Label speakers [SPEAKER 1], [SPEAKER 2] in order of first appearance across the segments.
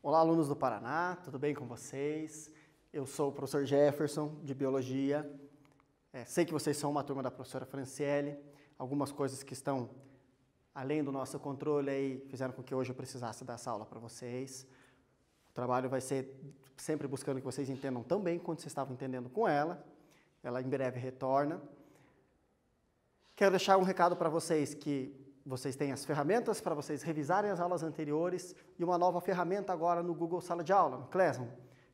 [SPEAKER 1] Olá, alunos do Paraná, tudo bem com vocês? Eu sou o professor Jefferson, de Biologia. Sei que vocês são uma turma da professora Franciele. Algumas coisas que estão além do nosso controle aí fizeram com que hoje eu precisasse dar essa aula para vocês. O trabalho vai ser sempre buscando que vocês entendam tão bem quanto vocês estavam entendendo com ela. Ela em breve retorna. Quero deixar um recado para vocês que vocês têm as ferramentas para vocês revisarem as aulas anteriores e uma nova ferramenta agora no Google Sala de Aula, no Classroom.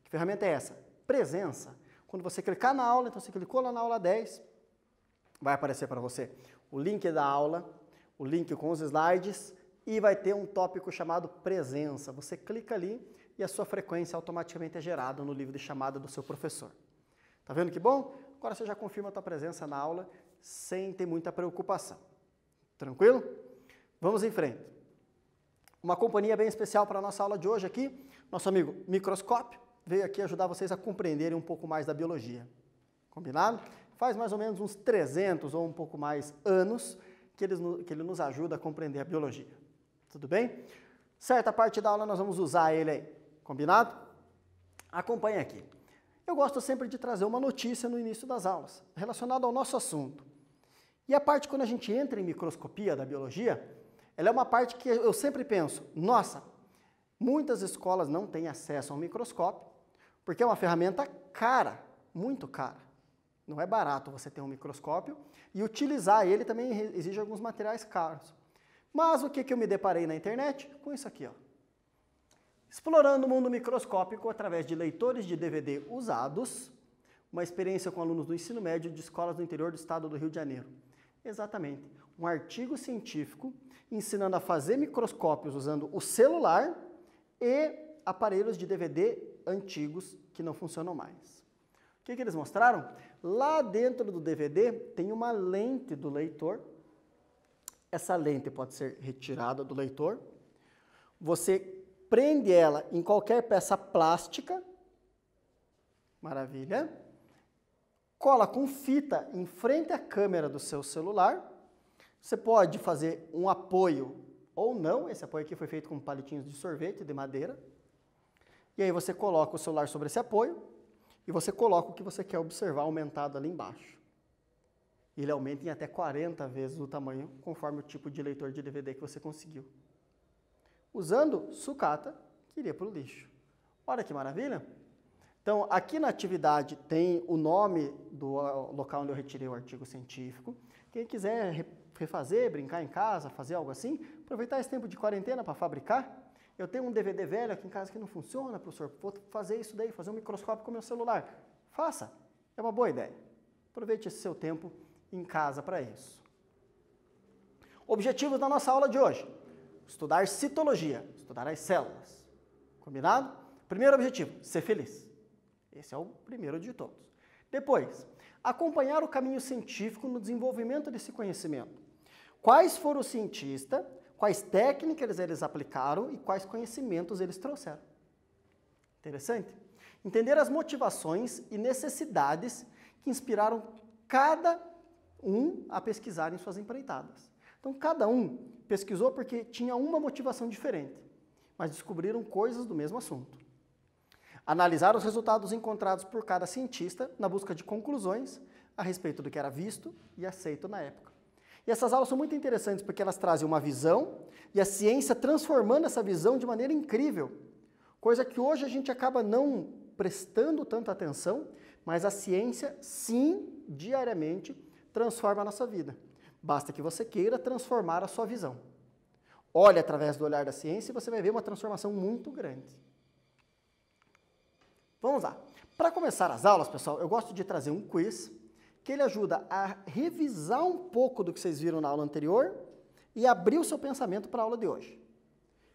[SPEAKER 1] Que ferramenta é essa? Presença. Quando você clicar na aula, então você clicou lá na aula 10, vai aparecer para você o link da aula, o link com os slides e vai ter um tópico chamado presença. Você clica ali e a sua frequência automaticamente é gerada no livro de chamada do seu professor. Tá vendo que bom? Agora você já confirma a tua presença na aula sem ter muita preocupação. Tranquilo? Vamos em frente. Uma companhia bem especial para a nossa aula de hoje aqui, nosso amigo Microscópio, veio aqui ajudar vocês a compreenderem um pouco mais da biologia. Combinado? Faz mais ou menos uns 300 ou um pouco mais anos que ele nos ajuda a compreender a biologia. Tudo bem? Certa parte da aula nós vamos usar ele aí. Combinado? Acompanhe aqui. Eu gosto sempre de trazer uma notícia no início das aulas, relacionada ao nosso assunto. E a parte quando a gente entra em microscopia da biologia, ela é uma parte que eu sempre penso, nossa, muitas escolas não têm acesso ao microscópio, porque é uma ferramenta cara, muito cara. Não é barato você ter um microscópio e utilizar ele também exige alguns materiais caros. Mas o que eu me deparei na internet? Com isso aqui, ó. Explorando o mundo microscópico através de leitores de DVD usados, uma experiência com alunos do ensino médio de escolas do interior do estado do Rio de Janeiro. Exatamente, um artigo científico ensinando a fazer microscópios usando o celular e aparelhos de DVD antigos que não funcionam mais. O que eles mostraram? Lá dentro do DVD tem uma lente do leitor. Essa lente pode ser retirada do leitor. Você prende ela em qualquer peça plástica. Maravilha. Cola com fita em frente à câmera do seu celular. Você pode fazer um apoio ou não. Esse apoio aqui foi feito com palitinhos de sorvete de madeira. E aí você coloca o celular sobre esse apoio e você coloca o que você quer observar aumentado ali embaixo. Ele aumenta em até 40 vezes o tamanho, conforme o tipo de leitor de DVD que você conseguiu. Usando sucata, que iria para o lixo. Olha que maravilha! Então, aqui na atividade tem o nome do local onde eu retirei o artigo científico. Quem quiser refazer, brincar em casa, fazer algo assim, aproveitar esse tempo de quarentena para fabricar. Eu tenho um DVD velho aqui em casa que não funciona, professor. Vou fazer isso daí, fazer um microscópio com o meu celular. Faça, é uma boa ideia. Aproveite esse seu tempo em casa para isso. Objetivos da nossa aula de hoje. Estudar citologia, estudar as células. Combinado? Primeiro objetivo, ser feliz. Esse é o primeiro de todos. Depois, acompanhar o caminho científico no desenvolvimento desse conhecimento. Quais foram os cientistas, quais técnicas eles aplicaram e quais conhecimentos eles trouxeram. Interessante? Entender as motivações e necessidades que inspiraram cada um a pesquisar em suas empreitadas. Então, cada um pesquisou porque tinha uma motivação diferente, mas descobriram coisas do mesmo assunto. Analisar os resultados encontrados por cada cientista na busca de conclusões a respeito do que era visto e aceito na época. E essas aulas são muito interessantes porque elas trazem uma visão e a ciência transformando essa visão de maneira incrível, coisa que hoje a gente acaba não prestando tanta atenção, mas a ciência, sim, diariamente transforma a nossa vida. Basta que você queira transformar a sua visão. Olhe através do olhar da ciência e você vai ver uma transformação muito grande. Vamos lá. Para começar as aulas, pessoal, eu gosto de trazer um quiz que ele ajuda a revisar um pouco do que vocês viram na aula anterior e abrir o seu pensamento para a aula de hoje.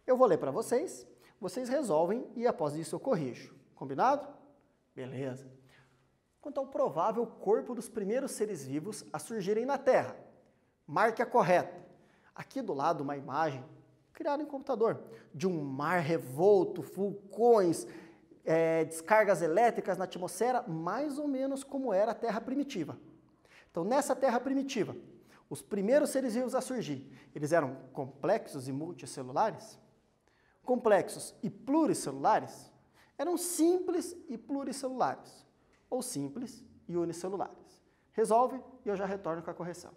[SPEAKER 1] Eu vou ler para vocês, vocês resolvem e após isso eu corrijo. Combinado? Beleza. Quanto ao provável corpo dos primeiros seres vivos a surgirem na Terra, marque a correta. Aqui do lado uma imagem criada em computador de um mar revolto, vulcões, descargas elétricas na atmosfera, mais ou menos como era a Terra primitiva. Então, nessa Terra primitiva, os primeiros seres vivos a surgir, eles eram complexos e multicelulares? Complexos e pluricelulares? Eram simples e pluricelulares, ou simples e unicelulares. Resolve e eu já retorno com a correção.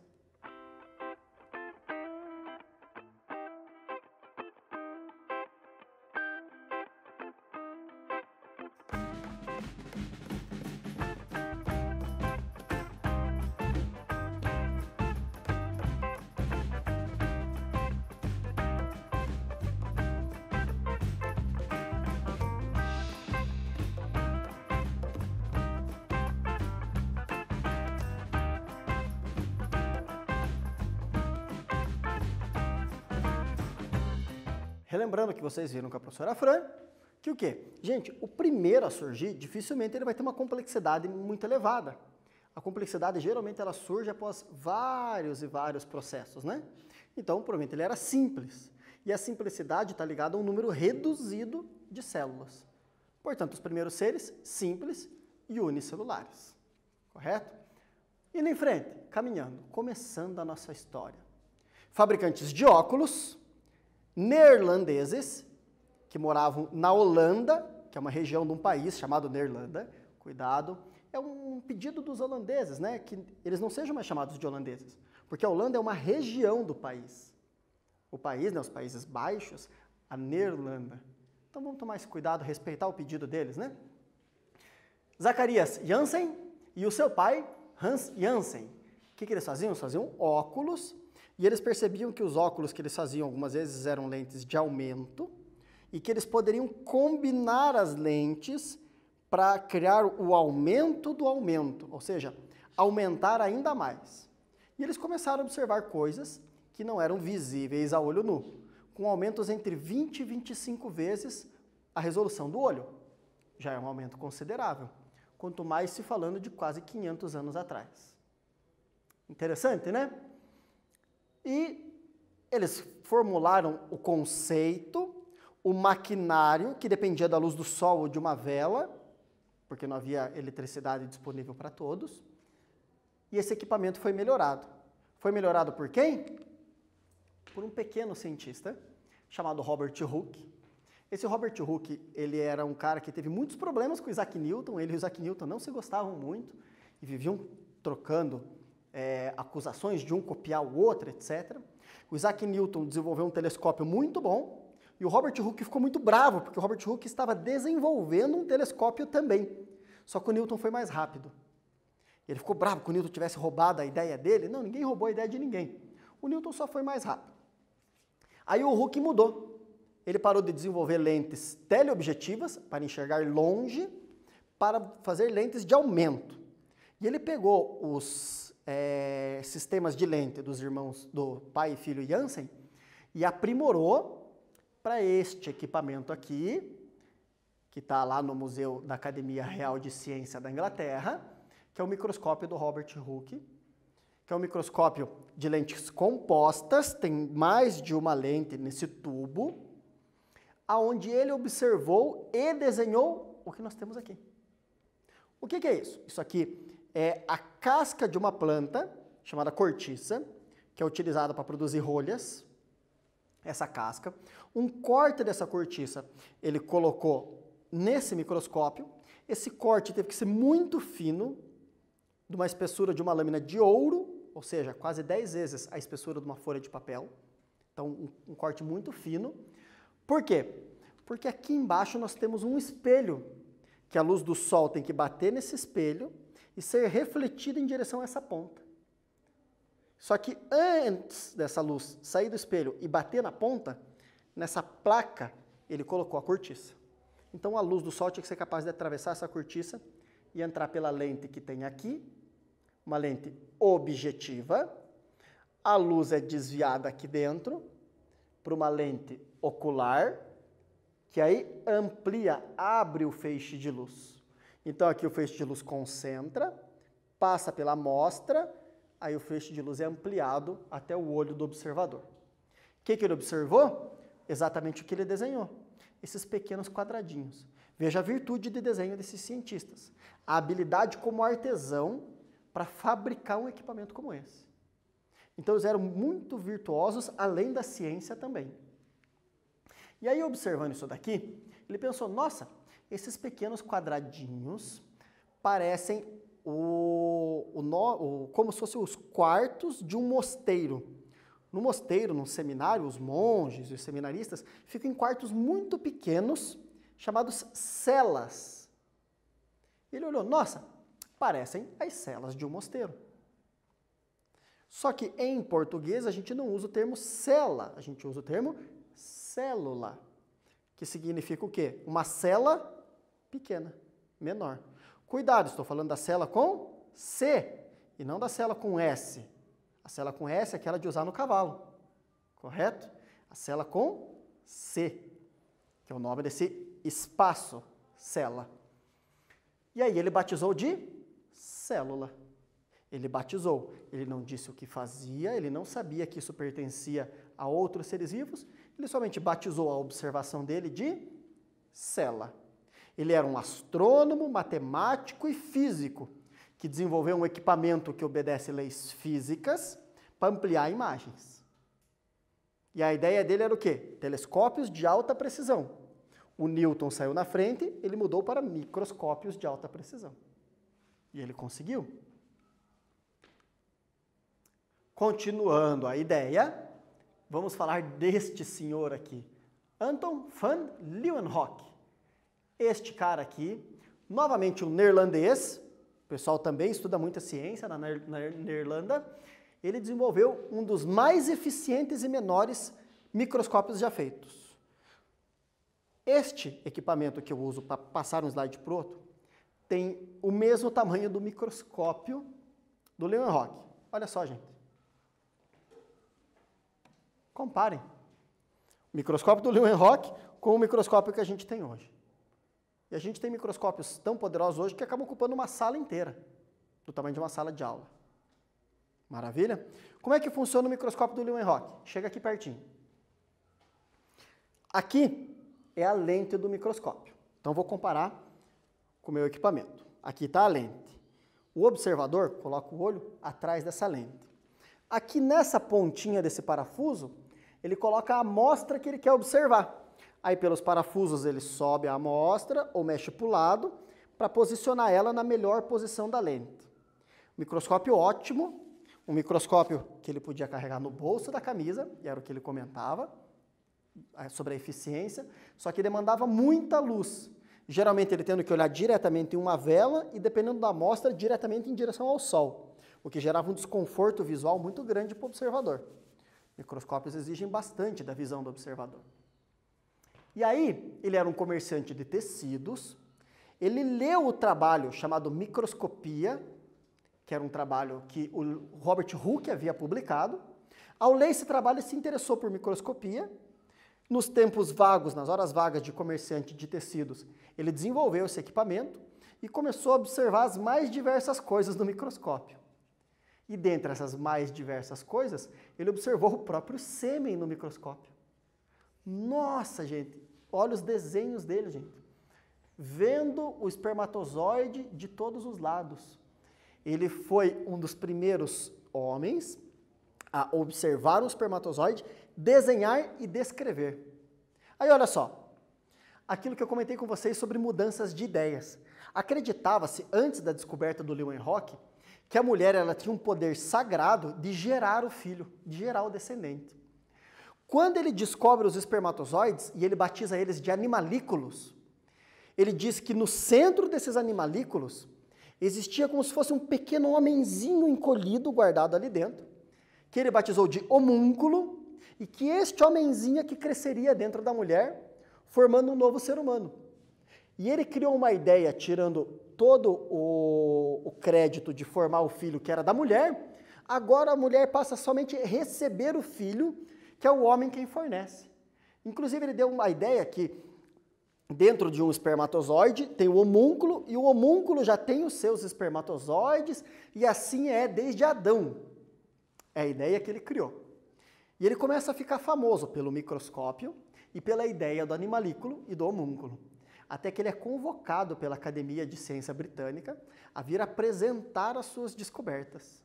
[SPEAKER 1] Relembrando que vocês viram com a professora Fran, que o quê? Gente, o primeiro a surgir, dificilmente ele vai ter uma complexidade muito elevada. A complexidade, geralmente, ela surge após vários e vários processos, né? Então, provavelmente, ele era simples. E a simplicidade está ligada a um número reduzido de células. Portanto, os primeiros seres, simples e unicelulares. Correto? Indo em frente, caminhando, começando a nossa história. Fabricantes de óculos neerlandeses, que moravam na Holanda, que é uma região de um país chamado Neerlanda. Cuidado, é um pedido dos holandeses, né, que eles não sejam mais chamados de holandeses, porque a Holanda é uma região do país. O país, né, os Países Baixos, a Neerlanda. Então vamos tomar esse cuidado, respeitar o pedido deles, né? Zacarias Janssen e o seu pai, Hans Janssen. O que eles faziam? Eles faziam óculos. E eles percebiam que os óculos que eles faziam algumas vezes eram lentes de aumento e que eles poderiam combinar as lentes para criar o aumento do aumento, ou seja, aumentar ainda mais. E eles começaram a observar coisas que não eram visíveis a olho nu, com aumentos entre 20 e 25 vezes a resolução do olho. Já é um aumento considerável, quanto mais se falando de quase 500 anos atrás. Interessante, né? E eles formularam o conceito, o maquinário, que dependia da luz do sol ou de uma vela, porque não havia eletricidade disponível para todos, e esse equipamento foi melhorado. Foi melhorado por quem? Por um pequeno cientista chamado Robert Hooke. Esse Robert Hooke, ele era um cara que teve muitos problemas com o Isaac Newton, ele e o Isaac Newton não se gostavam muito e viviam trocando acusações de um copiar o outro, etc. O Isaac Newton desenvolveu um telescópio muito bom e o Robert Hooke ficou muito bravo, porque o Robert Hooke estava desenvolvendo um telescópio também. Só que o Newton foi mais rápido. Ele ficou bravo que o Newton tivesse roubado a ideia dele. Não, ninguém roubou a ideia de ninguém. O Newton só foi mais rápido. Aí o Hooke mudou. Ele parou de desenvolver lentes teleobjetivas para enxergar longe, para fazer lentes de aumento. E ele pegou os sistemas de lente dos irmãos, do pai e filho Janssen, e aprimorou para este equipamento aqui, que está lá no Museu da Academia Real de Ciência da Inglaterra, que é o microscópio do Robert Hooke, que é um microscópio de lentes compostas, tem mais de uma lente nesse tubo, aonde ele observou e desenhou o que nós temos aqui. O que é isso? Isso aqui é a casca de uma planta, chamada cortiça, que é utilizada para produzir rolhas, essa casca. Um corte dessa cortiça, ele colocou nesse microscópio. Esse corte teve que ser muito fino, de uma espessura de uma lâmina de ouro, ou seja, quase 10 vezes a espessura de uma folha de papel. Então, um corte muito fino. Por quê? Porque aqui embaixo nós temos um espelho, que a luz do sol tem que bater nesse espelho e ser refletida em direção a essa ponta. Só que antes dessa luz sair do espelho e bater na ponta, nessa placa ele colocou a cortiça. Então a luz do sol tinha que ser capaz de atravessar essa cortiça e entrar pela lente que tem aqui, uma lente objetiva. A luz é desviada aqui dentro para uma lente ocular, que aí amplia, abre o feixe de luz. Então aqui o feixe de luz concentra, passa pela amostra, aí o feixe de luz é ampliado até o olho do observador. O que ele observou? Exatamente o que ele desenhou. Esses pequenos quadradinhos. Veja a virtude de desenho desses cientistas. A habilidade como artesão para fabricar um equipamento como esse. Então eles eram muito virtuosos, além da ciência também. E aí, observando isso daqui, ele pensou, nossa, esses pequenos quadradinhos parecem como se fossem os quartos de um mosteiro. No mosteiro, no seminário, os monges e os seminaristas ficam em quartos muito pequenos, chamados celas. Ele olhou, nossa, parecem as celas de um mosteiro. Só que em português a gente não usa o termo cela, a gente usa o termo célula, que significa o quê? Uma cela pequena, menor. Cuidado, estou falando da cela com C e não da cela com S. A cela com S é aquela de usar no cavalo, correto? A cela com C, que é o nome desse espaço, cela. E aí ele batizou de célula. Ele batizou, ele não disse o que fazia, ele não sabia que isso pertencia a outros seres vivos, ele somente batizou a observação dele de cela. Ele era um astrônomo, matemático e físico, que desenvolveu um equipamento que obedece leis físicas para ampliar imagens. E a ideia dele era o quê? Telescópios de alta precisão. O Newton saiu na frente, ele mudou para microscópios de alta precisão. E ele conseguiu. Continuando a ideia, vamos falar deste senhor aqui, Anton van Leeuwenhoek. Este cara aqui, novamente um neerlandês, o pessoal também estuda muita ciência na Irlanda, ele desenvolveu um dos mais eficientes e menores microscópios já feitos. Este equipamento que eu uso para passar um slide para o outro, tem o mesmo tamanho do microscópio do Leeuwenhoek. Olha só, gente. Comparem o microscópio do Leeuwenhoek com o microscópio que a gente tem hoje. E a gente tem microscópios tão poderosos hoje que acabam ocupando uma sala inteira, do tamanho de uma sala de aula. Maravilha? Como é que funciona o microscópio do Leeuwenhoek? Chega aqui pertinho. Aqui é a lente do microscópio. Então vou comparar com o meu equipamento. Aqui está a lente. O observador coloca o olho atrás dessa lente. Aqui nessa pontinha desse parafuso, ele coloca a amostra que ele quer observar. Aí pelos parafusos ele sobe a amostra ou mexe para o lado para posicionar ela na melhor posição da lente. Microscópio ótimo, um microscópio que ele podia carregar no bolso da camisa, e era o que ele comentava sobre a eficiência, só que demandava muita luz. Geralmente ele tendo que olhar diretamente em uma vela e dependendo da amostra diretamente em direção ao sol, o que gerava um desconforto visual muito grande para o observador. Microscópios exigem bastante da visão do observador. E aí, ele era um comerciante de tecidos, ele leu o trabalho chamado Microscopia, que era um trabalho que o Robert Hooke havia publicado. Ao ler esse trabalho, ele se interessou por microscopia. Nos tempos vagos, nas horas vagas de comerciante de tecidos, ele desenvolveu esse equipamento e começou a observar as mais diversas coisas no microscópio. E dentre essas mais diversas coisas, ele observou o próprio sêmen no microscópio. Nossa, gente, olha os desenhos dele, gente. Vendo o espermatozoide de todos os lados. Ele foi um dos primeiros homens a observar o espermatozoide, desenhar e descrever. Aí olha só, aquilo que eu comentei com vocês sobre mudanças de ideias. Acreditava-se, antes da descoberta do Leeuwenhoek, que a mulher ela tinha um poder sagrado de gerar o filho, de gerar o descendente. Quando ele descobre os espermatozoides e ele batiza eles de animalículos, ele diz que no centro desses animalículos existia como se fosse um pequeno homenzinho encolhido, guardado ali dentro, que ele batizou de homúnculo, e que este homenzinho é que cresceria dentro da mulher, formando um novo ser humano. E ele criou uma ideia, tirando todo o crédito de formar o filho que era da mulher, agora a mulher passa somente a receber o filho, que é o homem quem fornece. Inclusive ele deu uma ideia que dentro de um espermatozoide tem o homúnculo, e o homúnculo já tem os seus espermatozoides, e assim é desde Adão. É a ideia que ele criou. E ele começa a ficar famoso pelo microscópio e pela ideia do animalículo e do homúnculo. até que ele é convocado pela Academia de Ciência Britânica a vir apresentar as suas descobertas.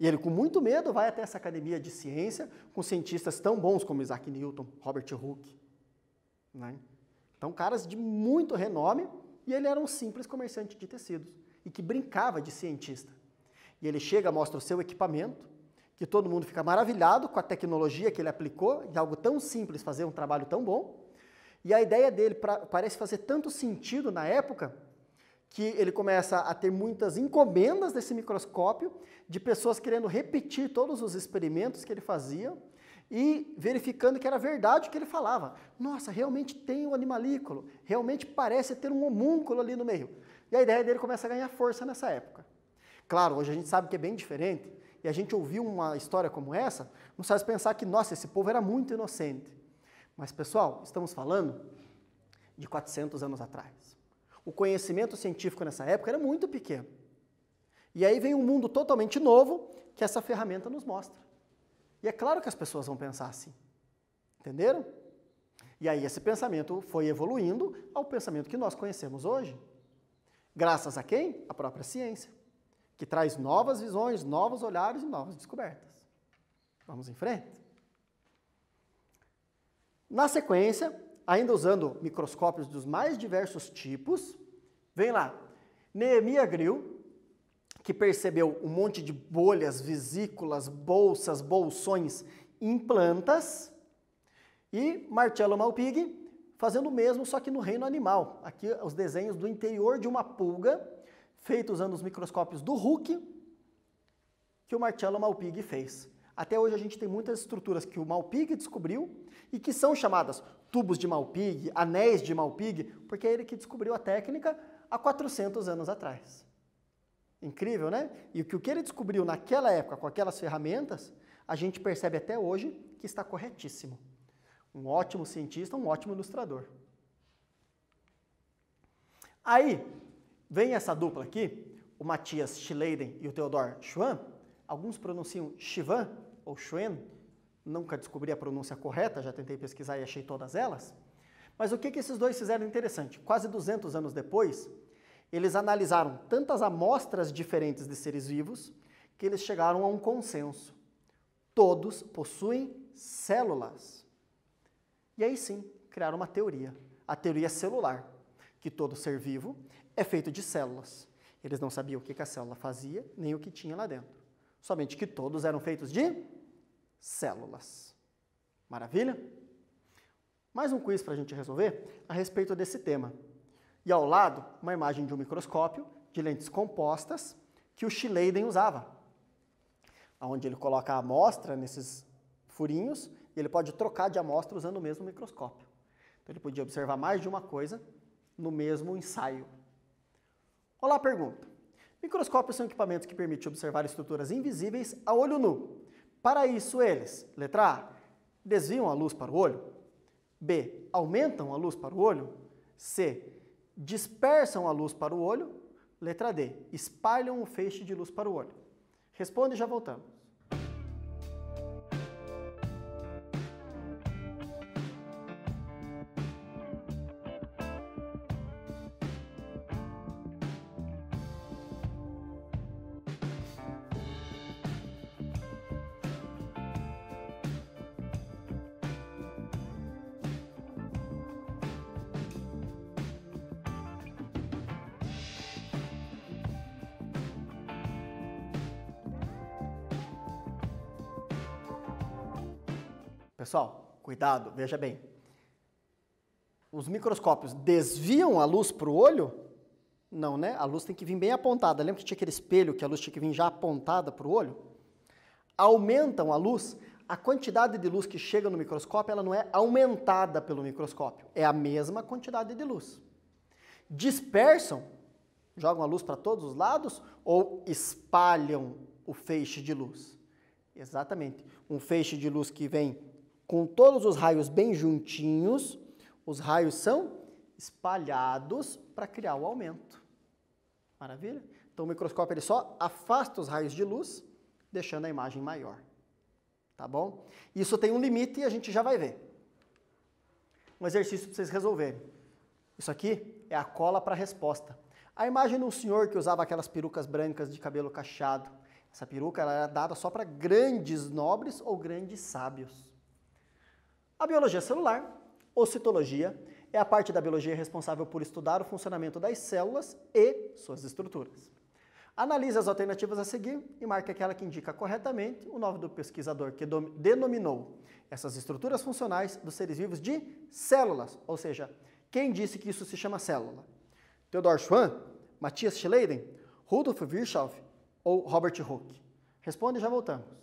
[SPEAKER 1] E ele, com muito medo, vai até essa Academia de Ciência com cientistas tão bons como Isaac Newton, Robert Hooke, né? Então, caras de muito renome, e ele era um simples comerciante de tecidos e que brincava de cientista. E ele chega, mostra o seu equipamento, que todo mundo fica maravilhado com a tecnologia que ele aplicou, de algo tão simples, fazer um trabalho tão bom. E a ideia dele parece fazer tanto sentido na época, que ele começa a ter muitas encomendas desse microscópio, de pessoas querendo repetir todos os experimentos que ele fazia, e verificando que era verdade o que ele falava. Nossa, realmente tem um animalículo, realmente parece ter um homúnculo ali no meio. E a ideia dele começa a ganhar força nessa época. Claro, hoje a gente sabe que é bem diferente, e a gente ouviu uma história como essa, não faz pensar que, nossa, esse povo era muito inocente. Mas, pessoal, estamos falando de 400 anos atrás. O conhecimento científico nessa época era muito pequeno. E aí vem um mundo totalmente novo que essa ferramenta nos mostra. E é claro que as pessoas vão pensar assim. Entenderam? E aí esse pensamento foi evoluindo ao pensamento que nós conhecemos hoje. Graças a quem? A própria ciência, que traz novas visões, novos olhares e novas descobertas. Vamos em frente? Na sequência, ainda usando microscópios dos mais diversos tipos, vem lá, Nehemia Grill, que percebeu um monte de bolhas, vesículas, bolsas, bolsões em plantas, e Marcello Malpighi fazendo o mesmo, só que no reino animal. Aqui os desenhos do interior de uma pulga, feitos usando os microscópios do Hooke, que o Marcello Malpighi fez. Até hoje a gente tem muitas estruturas que o Malpighi descobriu e que são chamadas tubos de Malpighi, anéis de Malpighi, porque é ele que descobriu a técnica há 400 anos atrás. Incrível, né? E o que ele descobriu naquela época com aquelas ferramentas, a gente percebe até hoje que está corretíssimo. Um ótimo cientista, um ótimo ilustrador. Aí, vem essa dupla aqui, o Matthias Schleiden e o Theodor Schwann. Alguns pronunciam Schwann ou Schwann, nunca descobri a pronúncia correta, já tentei pesquisar e achei todas elas. Mas o que esses dois fizeram interessante? Quase 200 anos depois, eles analisaram tantas amostras diferentes de seres vivos que eles chegaram a um consenso. Todos possuem células. E aí sim, criaram uma teoria, a teoria celular, que todo ser vivo é feito de células. Eles não sabiam o que a célula fazia, nem o que tinha lá dentro. Somente que todos eram feitos de células. Maravilha? Mais um quiz para a gente resolver a respeito desse tema. E ao lado, uma imagem de um microscópio de lentes compostas que o Schleiden usava, onde ele coloca a amostra nesses furinhos e ele pode trocar de amostra usando o mesmo microscópio. Então ele podia observar mais de uma coisa no mesmo ensaio. Olá, pergunta. Microscópios são equipamentos que permitem observar estruturas invisíveis a olho nu. Para isso, eles, letra A, desviam a luz para o olho. B, aumentam a luz para o olho. C, dispersam a luz para o olho. Letra D, espalham o feixe de luz para o olho. Responde e já voltamos. Pessoal, cuidado, veja bem. Os microscópios desviam a luz para o olho? Não, né? A luz tem que vir bem apontada. Lembra que tinha aquele espelho que a luz tinha que vir já apontada para o olho? Aumentam a luz. A quantidade de luz que chega no microscópio, ela não é aumentada pelo microscópio. É a mesma quantidade de luz. Dispersam, jogam a luz para todos os lados ou espalham o feixe de luz? Exatamente. Um feixe de luz que vem com todos os raios bem juntinhos, os raios são espalhados para criar o aumento. Maravilha? Então o microscópio ele só afasta os raios de luz, deixando a imagem maior. Tá bom? Isso tem um limite e a gente já vai ver. Um exercício para vocês resolverem. Isso aqui é a cola para resposta. A imagem de um senhor que usava aquelas perucas brancas de cabelo cacheado. Essa peruca ela era dada só para grandes nobres ou grandes sábios. A biologia celular, ou citologia, é a parte da biologia responsável por estudar o funcionamento das células e suas estruturas. Analise as alternativas a seguir e marque aquela que indica corretamente o nome do pesquisador que denominou essas estruturas funcionais dos seres vivos de células, ou seja, quem disse que isso se chama célula? Theodor Schwann, Matthias Schleiden, Rudolf Virchow ou Robert Hooke? Responde e já voltamos.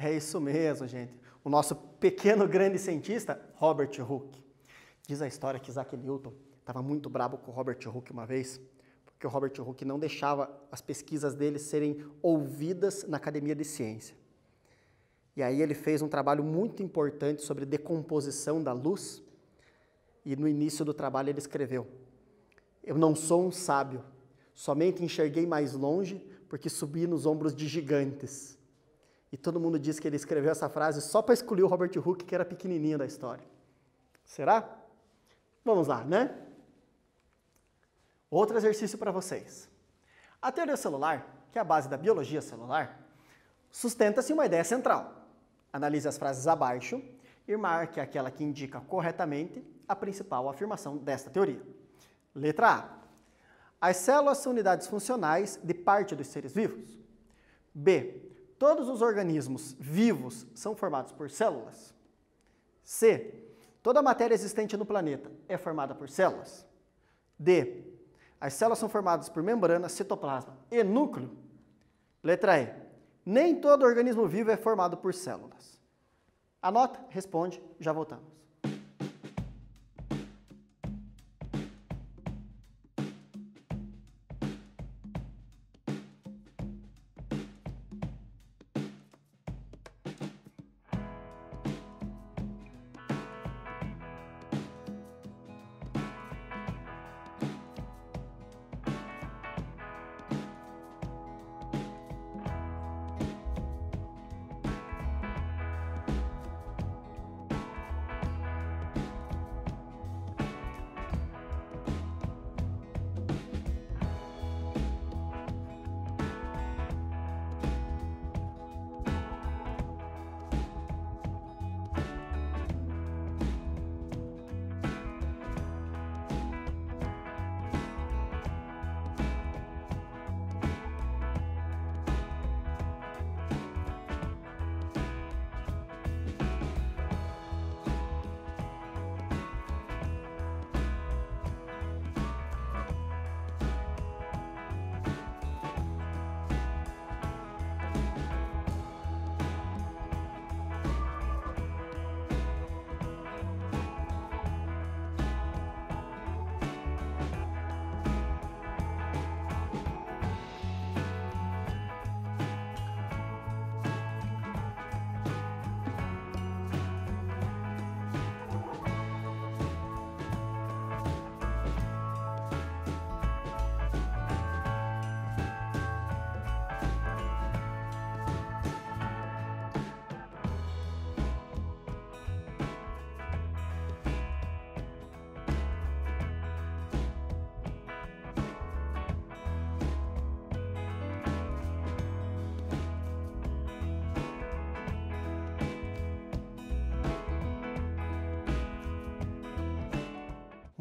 [SPEAKER 1] É isso mesmo, gente. O nosso pequeno grande cientista, Robert Hooke. Diz a história que Isaac Newton estava muito bravo com o Robert Hooke uma vez, porque o Robert Hooke não deixava as pesquisas dele serem ouvidas na Academia de Ciência. E aí ele fez um trabalho muito importante sobre decomposição da luz, e no início do trabalho ele escreveu: "Eu não sou um sábio, somente enxerguei mais longe porque subi nos ombros de gigantes." E todo mundo diz que ele escreveu essa frase só para excluir o Robert Hooke, que era pequenininho da história. Será? Vamos lá, né? Outro exercício para vocês. A teoria celular, que é a base da biologia celular, sustenta-se em uma ideia central. Analise as frases abaixo e marque aquela que indica corretamente a principal afirmação desta teoria. Letra A. As células são unidades funcionais de parte dos seres vivos. B. Todos os organismos vivos são formados por células. C. Toda a matéria existente no planeta é formada por células. D. As células são formadas por membrana, citoplasma e núcleo. Letra E. Nem todo organismo vivo é formado por células. Anota, responde, já voltamos.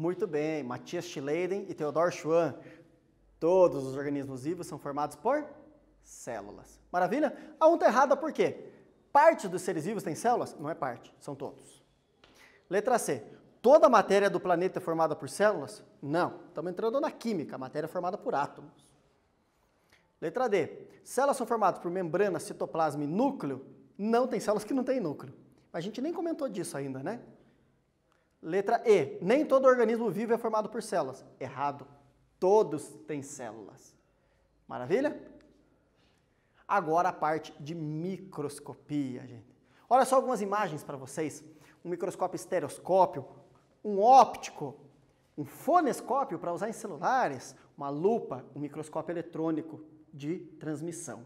[SPEAKER 1] Muito bem, Matthias Schleiden e Theodor Schwann. Todos os organismos vivos são formados por células. Maravilha? A pergunta errada por quê? Parte dos seres vivos tem células? Não é parte, são todos. Letra C. Toda a matéria do planeta é formada por células? Não. Estamos entrando na química, a matéria é formada por átomos. Letra D. Células são formadas por membrana, citoplasma e núcleo? Não, tem células que não têm núcleo. A gente nem comentou disso ainda, né? Letra E. Nem todo organismo vivo é formado por células. Errado. Todos têm células. Maravilha? Agora a parte de microscopia, gente. Olha só algumas imagens para vocês. Um microscópio estereoscópio, um óptico, um fonescópio para usar em celulares, uma lupa, um microscópio eletrônico de transmissão.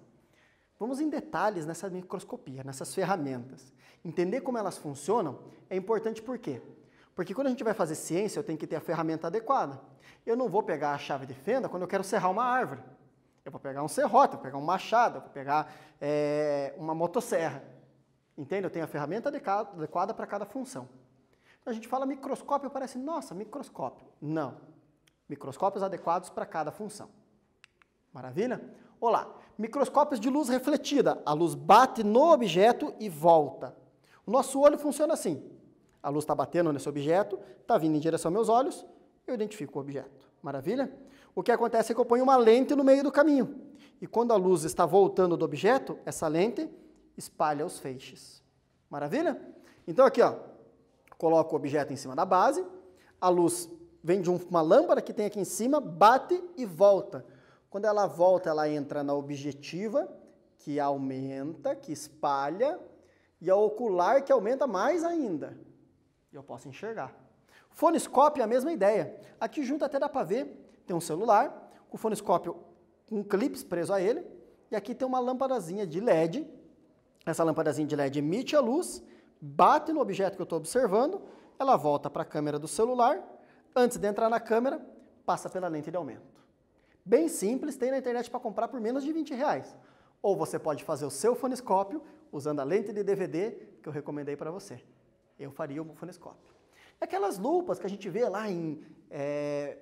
[SPEAKER 1] Vamos em detalhes nessa microscopia, nessas ferramentas. Entender como elas funcionam é importante por quê? Porque quando a gente vai fazer ciência, eu tenho que ter a ferramenta adequada. Eu não vou pegar a chave de fenda quando eu quero serrar uma árvore. Eu vou pegar um serrote, eu vou pegar um machado, eu vou pegar uma motosserra. Entende? Eu tenho a ferramenta adequada para cada função. Então a gente fala microscópio, parece, nossa, microscópio. Não. Microscópios adequados para cada função. Maravilha? Olá. Microscópios de luz refletida. A luz bate no objeto e volta. O nosso olho funciona assim. A luz está batendo nesse objeto, está vindo em direção aos meus olhos, eu identifico o objeto. Maravilha? O que acontece é que eu ponho uma lente no meio do caminho. E quando a luz está voltando do objeto, essa lente espalha os feixes. Maravilha? Então aqui, ó, coloco o objeto em cima da base, a luz vem de uma lâmpada que tem aqui em cima, bate e volta. Quando ela volta, ela entra na objetiva, que aumenta, que espalha, e a ocular, que aumenta mais ainda. E eu posso enxergar. Fonescópio é a mesma ideia. Aqui junto até dá para ver, tem um celular, o fonescópio com clips preso a ele, e aqui tem uma lâmpadazinha de LED. Essa lâmpadazinha de LED emite a luz, bate no objeto que eu estou observando, ela volta para a câmera do celular, antes de entrar na câmera, passa pela lente de aumento. Bem simples, tem na internet para comprar por menos de R$20. Ou você pode fazer o seu fonescópio usando a lente de DVD que eu recomendei para você. Eu faria o fonescópio. Aquelas lupas que a gente vê lá em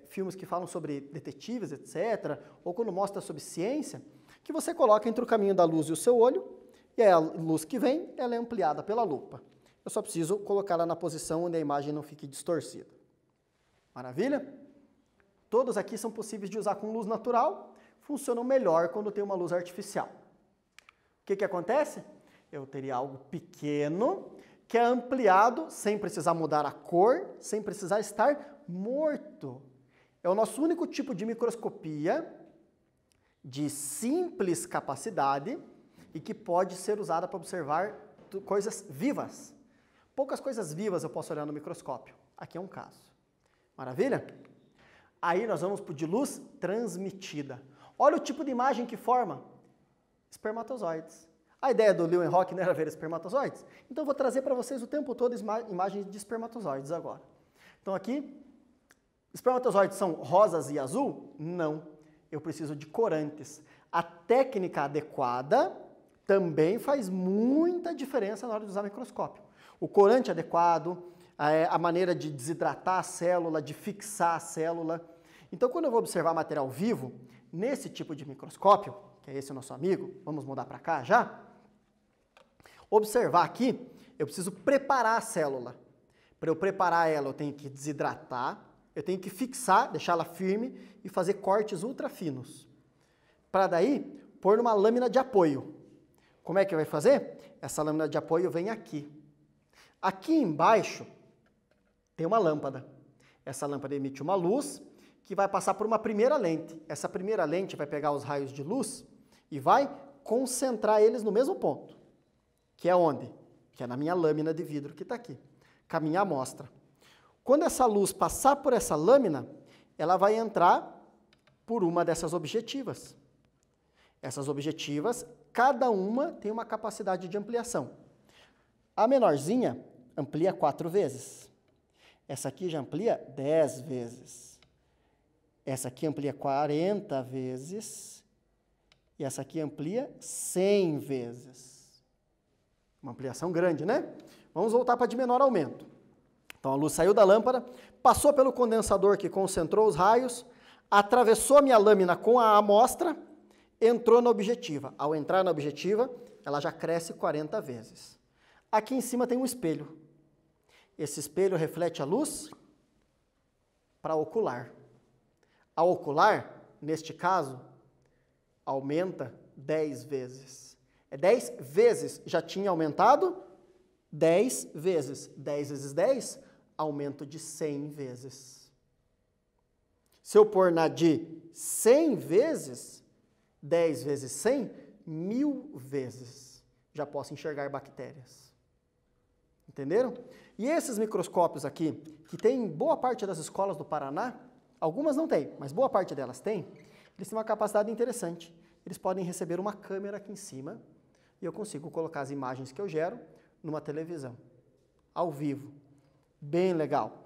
[SPEAKER 1] filmes que falam sobre detetives, etc., ou quando mostra sobre ciência, que você coloca entre o caminho da luz e o seu olho, e a luz que vem, ela é ampliada pela lupa. Eu só preciso colocá-la na posição onde a imagem não fique distorcida. Maravilha? Todos aqui são possíveis de usar com luz natural, funcionam melhor quando tem uma luz artificial. O que acontece? Eu teria algo pequeno, que é ampliado sem precisar mudar a cor, sem precisar estar morto. É o nosso único tipo de microscopia de simples capacidade e que pode ser usada para observar coisas vivas. Poucas coisas vivas eu posso olhar no microscópio. Aqui é um caso. Maravilha? Aí nós vamos para o de luz transmitida. Olha o tipo de imagem que forma. Espermatozoides. A ideia do Leeuwenhoek não era ver espermatozoides? Então eu vou trazer para vocês o tempo todo imagens de espermatozoides agora. Então aqui, espermatozoides são rosas e azul? Não. Eu preciso de corantes. A técnica adequada também faz muita diferença na hora de usar microscópio. O corante adequado, a maneira de desidratar a célula, de fixar a célula. Então quando eu vou observar material vivo, nesse tipo de microscópio, que é esse o nosso amigo, vamos mudar para cá já. Observar aqui, eu preciso preparar a célula. Para eu preparar ela, eu tenho que desidratar, eu tenho que fixar, deixá-la firme e fazer cortes ultra finos. Para daí, pôr numa lâmina de apoio. Como é que vai fazer? Essa lâmina de apoio vem aqui. Aqui embaixo tem uma lâmpada. Essa lâmpada emite uma luz que vai passar por uma primeira lente. Essa primeira lente vai pegar os raios de luz e vai concentrar eles no mesmo ponto. Que é onde? Que é na minha lâmina de vidro que está aqui, com a minha amostra. Quando essa luz passar por essa lâmina, ela vai entrar por uma dessas objetivas. Essas objetivas, cada uma tem uma capacidade de ampliação. A menorzinha amplia 4 vezes. Essa aqui já amplia 10 vezes. Essa aqui amplia 40 vezes. E essa aqui amplia 100 vezes. Uma ampliação grande, né? Vamos voltar para de menor aumento. Então a luz saiu da lâmpada, passou pelo condensador que concentrou os raios, atravessou a minha lâmina com a amostra, entrou na objetiva. Ao entrar na objetiva, ela já cresce 40 vezes. Aqui em cima tem um espelho. Esse espelho reflete a luz para a ocular. A ocular, neste caso, aumenta 10 vezes. 10 vezes, já tinha aumentado 10 vezes. 10 vezes 10, aumento de 100 vezes. Se eu pôr na de 100 vezes, 10 vezes 100, 1000 vezes. Já posso enxergar bactérias. Entenderam? E esses microscópios aqui, que tem em boa parte das escolas do Paraná, algumas não tem, mas boa parte delas tem, eles têm uma capacidade interessante. Eles podem receber uma câmera aqui em cima e eu consigo colocar as imagens que eu gero numa televisão, ao vivo. Bem legal.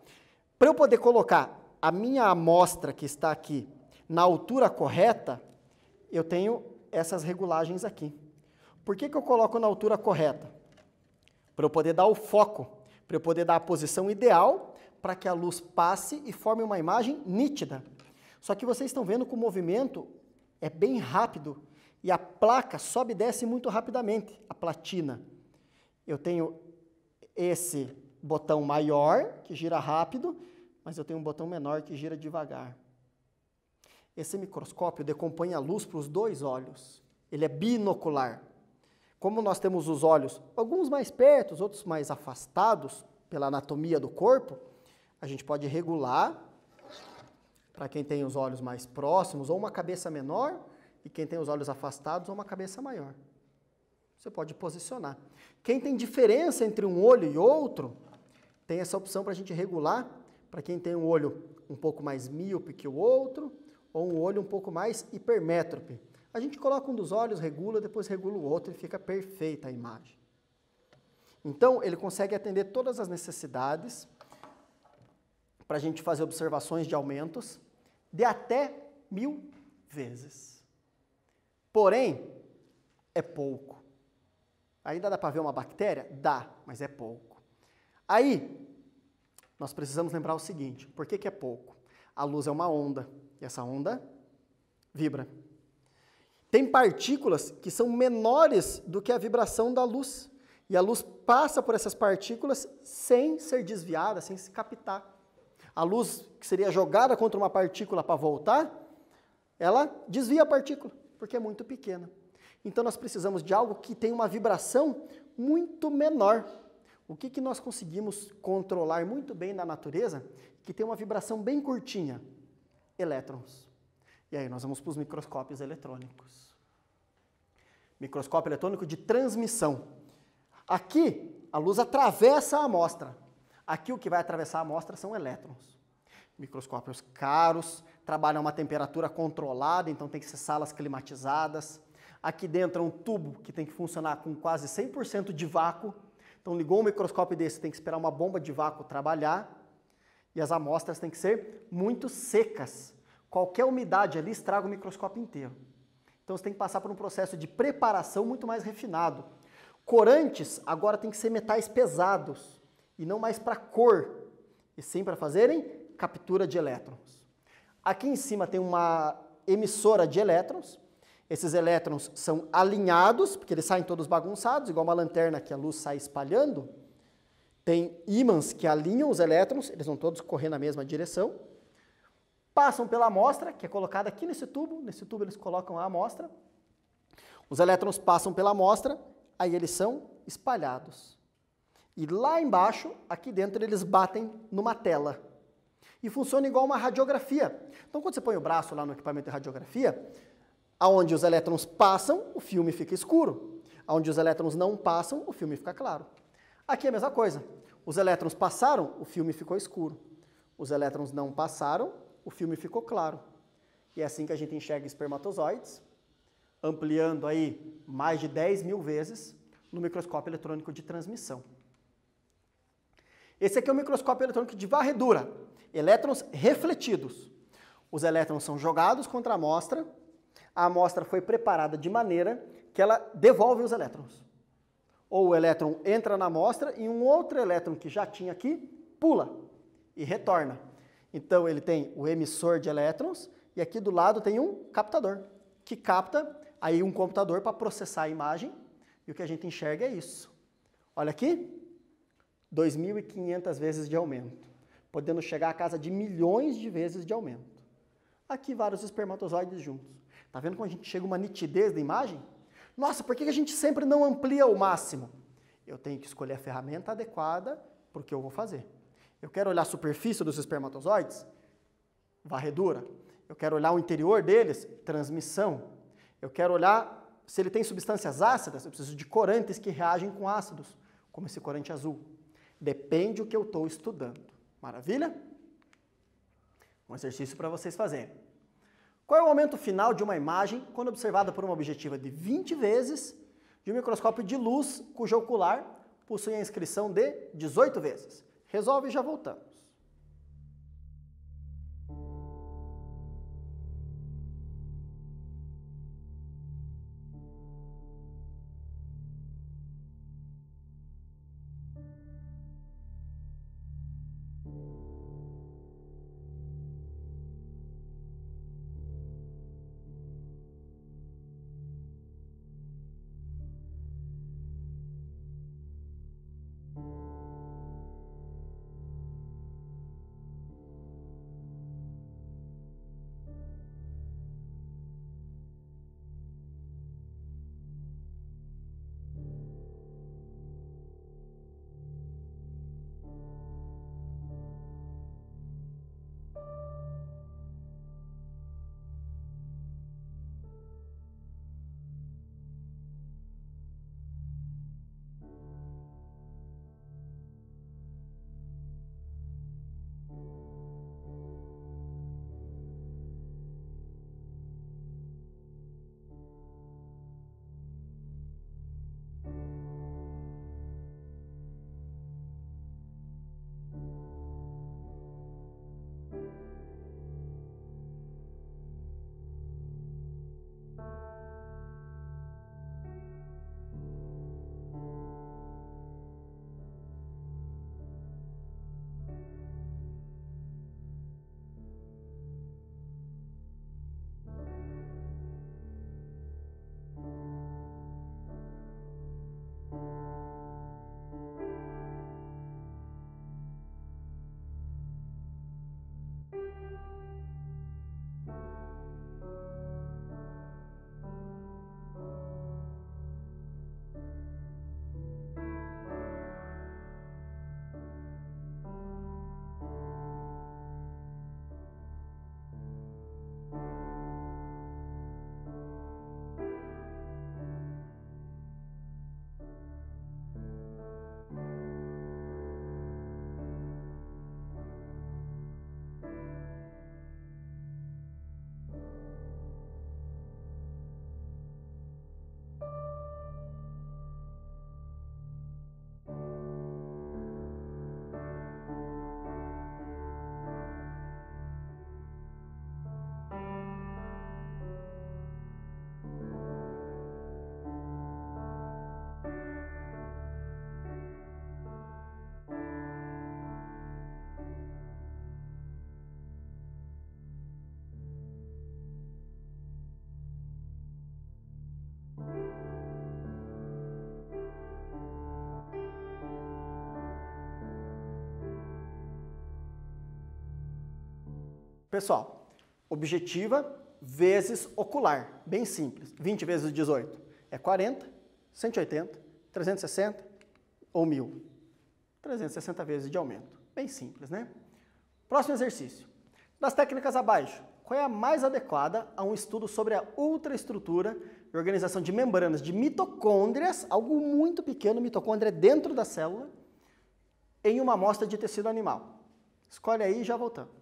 [SPEAKER 1] Para eu poder colocar a minha amostra que está aqui na altura correta, eu tenho essas regulagens aqui. Por que eu coloco na altura correta? Para eu poder dar o foco, para eu poder dar a posição ideal para que a luz passe e forme uma imagem nítida. Só que vocês estão vendo que o movimento é bem rápido e a placa sobe e desce muito rapidamente, a platina. Eu tenho esse botão maior, que gira rápido, mas eu tenho um botão menor que gira devagar. Esse microscópio decompõe a luz para os dois olhos. Ele é binocular. Como nós temos os olhos, alguns mais perto, outros mais afastados, pela anatomia do corpo, a gente pode regular, para quem tem os olhos mais próximos, ou uma cabeça menor, e quem tem os olhos afastados, ou uma cabeça maior. Você pode posicionar. Quem tem diferença entre um olho e outro, tem essa opção para a gente regular, para quem tem um olho um pouco mais míope que o outro, ou um olho um pouco mais hipermétrope. A gente coloca um dos olhos, regula, depois regula o outro e fica perfeita a imagem. Então, ele consegue atender todas as necessidades para a gente fazer observações de aumentos de até 1000 vezes. Porém, é pouco. Ainda dá para ver uma bactéria? Dá, mas é pouco. Aí, nós precisamos lembrar o seguinte, por que é pouco? A luz é uma onda, e essa onda vibra. Tem partículas que são menores do que a vibração da luz, e a luz passa por essas partículas sem ser desviada, sem se captar. A luz que seria jogada contra uma partícula para voltar, ela desvia a partícula, porque é muito pequena. Então nós precisamos de algo que tem uma vibração muito menor. O que nós conseguimos controlar muito bem na natureza, que tem uma vibração bem curtinha? Elétrons. E aí nós vamos para os microscópios eletrônicos. Microscópio eletrônico de transmissão. Aqui, a luz atravessa a amostra. Aqui o que vai atravessar a amostra são elétrons. Microscópios caros, trabalham a uma temperatura controlada, então tem que ser salas climatizadas. Aqui dentro é um tubo que tem que funcionar com quase 100% de vácuo. Então ligou um microscópio desse, tem que esperar uma bomba de vácuo trabalhar. E as amostras têm que ser muito secas. Qualquer umidade ali estraga o microscópio inteiro. Então você tem que passar por um processo de preparação muito mais refinado. Corantes agora tem que ser metais pesados, e não mais para cor, e sim para fazerem captura de elétrons. Aqui em cima tem uma emissora de elétrons. Esses elétrons são alinhados, porque eles saem todos bagunçados, igual uma lanterna que a luz sai espalhando. Tem ímãs que alinham os elétrons, eles vão todos correr na mesma direção. Passam pela amostra, que é colocada aqui nesse tubo eles colocam a amostra. Os elétrons passam pela amostra, aí eles são espalhados. E lá embaixo, aqui dentro, eles batem numa tela. E funciona igual uma radiografia. Então, quando você põe o braço lá no equipamento de radiografia, aonde os elétrons passam, o filme fica escuro. Aonde os elétrons não passam, o filme fica claro. Aqui é a mesma coisa. Os elétrons passaram, o filme ficou escuro. Os elétrons não passaram, o filme ficou claro. E é assim que a gente enxerga espermatozoides, ampliando aí mais de 10.000 vezes no microscópio eletrônico de transmissão. Esse aqui é o microscópio eletrônico de varredura, elétrons refletidos. Os elétrons são jogados contra a amostra foi preparada de maneira que ela devolve os elétrons. Ou o elétron entra na amostra e um outro elétron que já tinha aqui pula e retorna. Então ele tem o emissor de elétrons e aqui do lado tem um captador, que capta aí um computador para processar a imagem e o que a gente enxerga é isso. Olha aqui, 2.500 vezes de aumento, podendo chegar a casa de milhões de vezes de aumento. Aqui vários espermatozoides juntos. Tá vendo como a gente chega a uma nitidez da imagem? Nossa, por que a gente sempre não amplia o máximo? Eu tenho que escolher a ferramenta adequada para o que eu vou fazer. Eu quero olhar a superfície dos espermatozoides? Varredura. Eu quero olhar o interior deles? Transmissão. Eu quero olhar se ele tem substâncias ácidas, eu preciso de corantes que reagem com ácidos, como esse corante azul. Depende do que eu estou estudando. Maravilha? Um exercício para vocês fazerem. Qual é o aumento final de uma imagem quando observada por uma objetiva de 20 vezes de um microscópio de luz cujo ocular possui a inscrição de 18 vezes? Resolve e já voltamos. Pessoal, objetiva vezes ocular, bem simples. 20 vezes 18 é 40, 180, 360 ou 1000. 360 vezes de aumento. Bem simples, né? Próximo exercício. Das técnicas abaixo, qual é a mais adequada a um estudo sobre a ultraestrutura e organização de membranas de mitocôndrias, algo muito pequeno, mitocôndria dentro da célula, em uma amostra de tecido animal? Escolhe aí e já voltamos.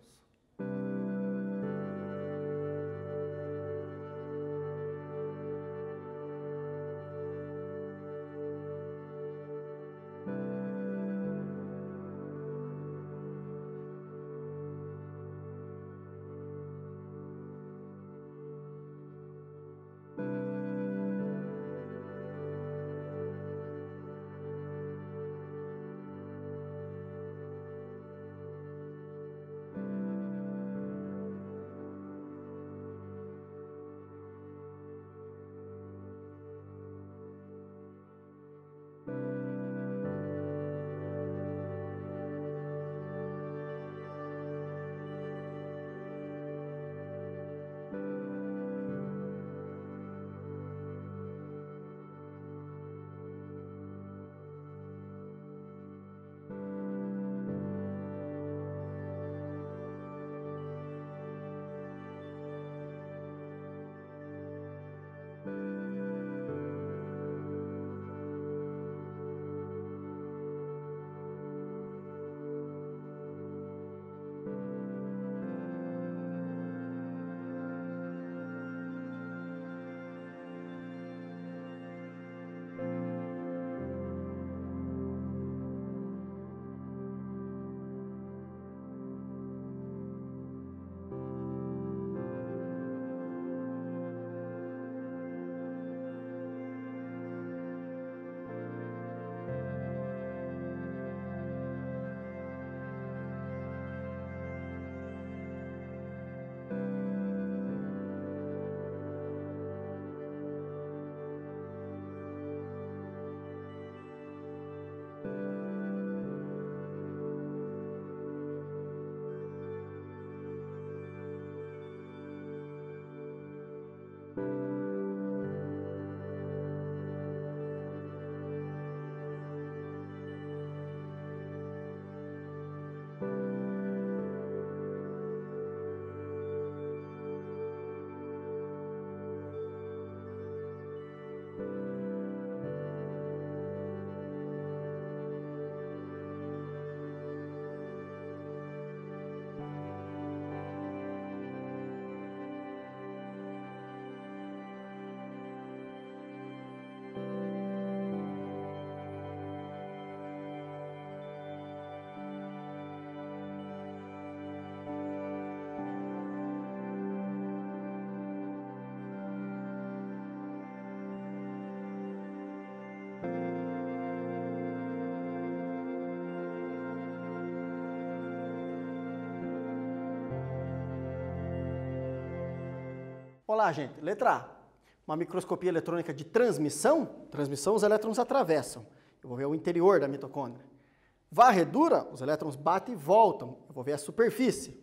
[SPEAKER 1] Olá, gente. Letra A. Uma microscopia eletrônica de transmissão. Transmissão, os elétrons atravessam. Eu vou ver o interior da mitocôndria. Varredura, os elétrons batem e voltam. Eu vou ver a superfície.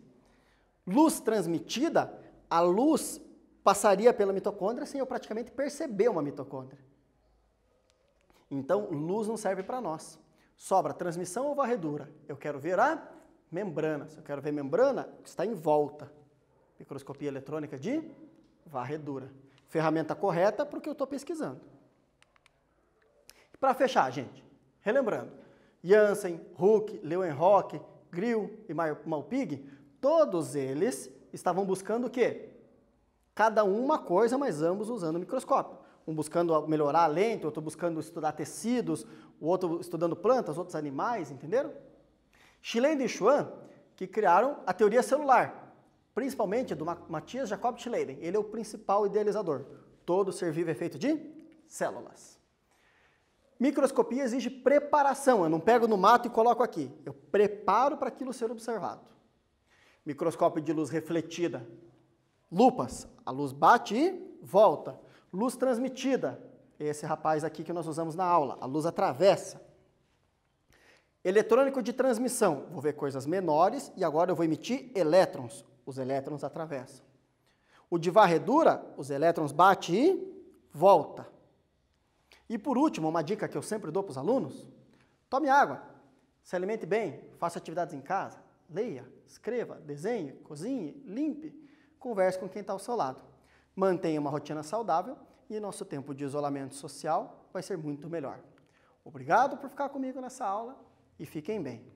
[SPEAKER 1] Luz transmitida, a luz passaria pela mitocôndria sem eu praticamente perceber uma mitocôndria. Então, luz não serve para nós. Sobra transmissão ou varredura? Eu quero ver a membrana. Se eu quero ver membrana, está em volta. Microscopia eletrônica de varredura. Ferramenta correta para o que eu estou pesquisando. Para fechar, gente, relembrando, Janssen, Hooke, Leeuwenhoek, Grill e Malpighi, todos eles estavam buscando o quê? Cada um uma coisa, mas ambos usando o microscópio. Um buscando melhorar a lente, outro buscando estudar tecidos, o outro estudando plantas, outros animais, entenderam? Schleiden e Schwann, que criaram a teoria celular, principalmente do Matthias Jacob Schleiden. Ele é o principal idealizador. Todo ser vivo é feito de células. Microscopia exige preparação. Eu não pego no mato e coloco aqui. Eu preparo para aquilo ser observado. Microscópio de luz refletida. Lupas. A luz bate e volta. Luz transmitida. Esse rapaz aqui que nós usamos na aula. A luz atravessa. Eletrônico de transmissão. Vou ver coisas menores e agora eu vou emitir elétrons. Os elétrons atravessam. O de varredura, os elétrons batem e volta. E por último, uma dica que eu sempre dou para os alunos: tome água, se alimente bem, faça atividades em casa, leia, escreva, desenhe, cozinhe, limpe, converse com quem está ao seu lado. Mantenha uma rotina saudável e nosso tempo de isolamento social vai ser muito melhor. Obrigado por ficar comigo nessa aula e fiquem bem.